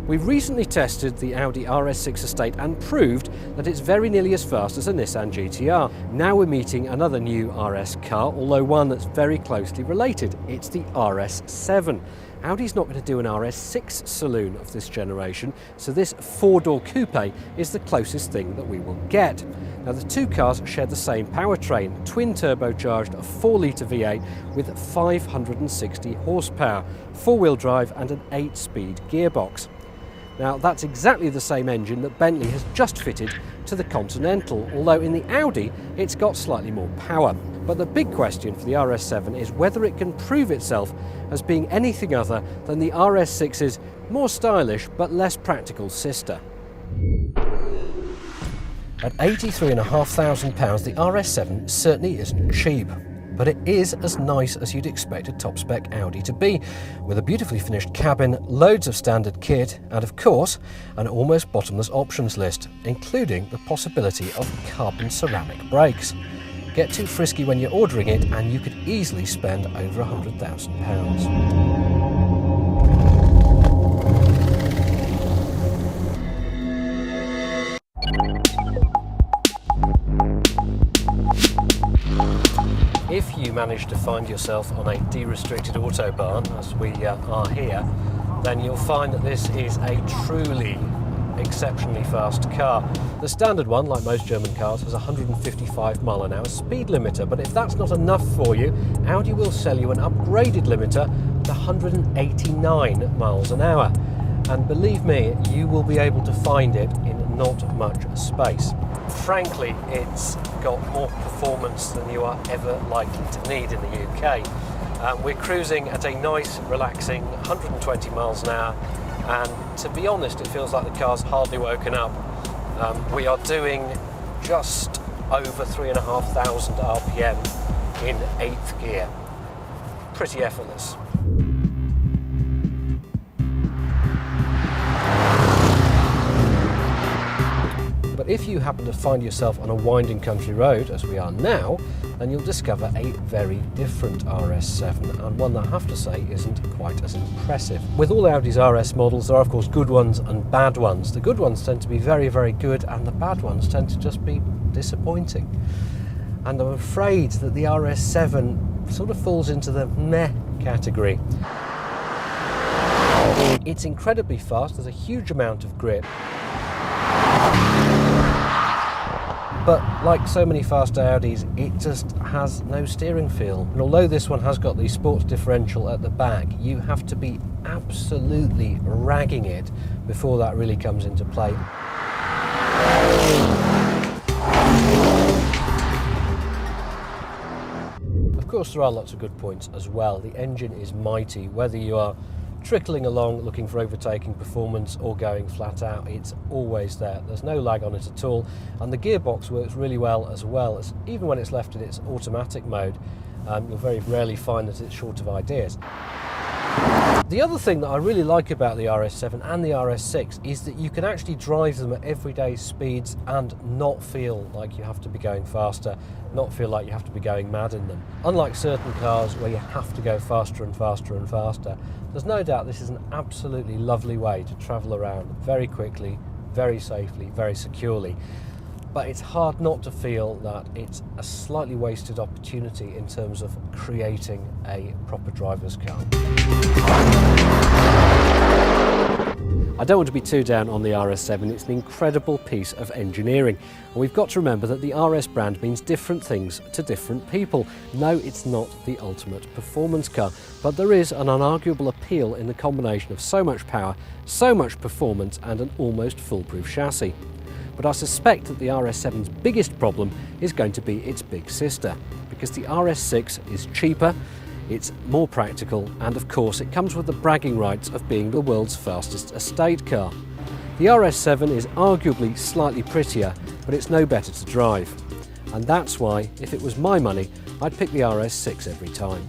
We've recently tested the Audi RS6 estate and proved that it's very nearly as fast as a Nissan GT-R. Now we're meeting another new RS car, although one that's very closely related. It's the RS7. Audi's not going to do an RS6 saloon of this generation, so this four-door coupe is the closest thing that we will get. Now the two cars share the same powertrain, twin turbocharged 4-litre V8 with 560 horsepower, four-wheel drive and an 8-speed gearbox. Now that's exactly the same engine that Bentley has just fitted to the Continental, although in the Audi it's got slightly more power. But the big question for the RS7 is whether it can prove itself as being anything other than the RS6's more stylish but less practical sister. At £83,500, the RS7 certainly isn't cheap. But it is as nice as you'd expect a top-spec Audi to be, with a beautifully finished cabin, loads of standard kit, and of course, an almost bottomless options list, including the possibility of carbon ceramic brakes. Get too frisky when you're ordering it, and you could easily spend over £100,000. If you manage to find yourself on a de-restricted autobahn, as we are here, then you'll find that this is a truly exceptionally fast car. The standard one, like most German cars, has a 155 mph speed limiter, but if that's not enough for you, Audi will sell you an upgraded limiter to 189 miles an hour. And believe me, you will be able to find it in not much space. Frankly, it's got more performance than you are ever likely to need in the UK. We're cruising at a nice, relaxing 120 miles an hour, and to be honest, it feels like the car's hardly woken up. We are doing just over 3,500 RPM in 8th gear. Pretty effortless. But if you happen to find yourself on a winding country road, as we are now, then you'll discover a very different RS7, and one that I have to say isn't quite as impressive. With all Audi's RS models, there are of course good ones and bad ones. The good ones tend to be very, very good, and the bad ones tend to just be disappointing. And I'm afraid that the RS7 sort of falls into the meh category. It's incredibly fast, there's a huge amount of grip. But like so many fast Audis, it just has no steering feel. And although this one has got the sports differential at the back, you have to be absolutely ragging it before that really comes into play. Of course, there are lots of good points as well. The engine is mighty, whether you are trickling along looking for overtaking performance or going flat out, it's always there. There's no lag on it at all, and the gearbox works really well as even when it's left in its automatic mode. You'll very rarely find that it's short of ideas. The other thing that I really like about the RS7 and the RS6 is that you can actually drive them at everyday speeds and not feel like you have to be going faster, not feel like you have to be going mad in them. Unlike certain cars where you have to go faster and faster and faster, there's no doubt this is an absolutely lovely way to travel around very quickly, very safely, very securely. But it's hard not to feel that it's a slightly wasted opportunity in terms of creating a proper driver's car. I don't want to be too down on the RS7, it's an incredible piece of engineering. And we've got to remember that the RS brand means different things to different people. No, it's not the ultimate performance car, but there is an unarguable appeal in the combination of so much power, so much performance and an almost foolproof chassis. But I suspect that the RS7's biggest problem is going to be its big sister, because the RS6 is cheaper, it's more practical, and of course it comes with the bragging rights of being the world's fastest estate car. The RS7 is arguably slightly prettier, but it's no better to drive. And that's why, if it was my money, I'd pick the RS6 every time.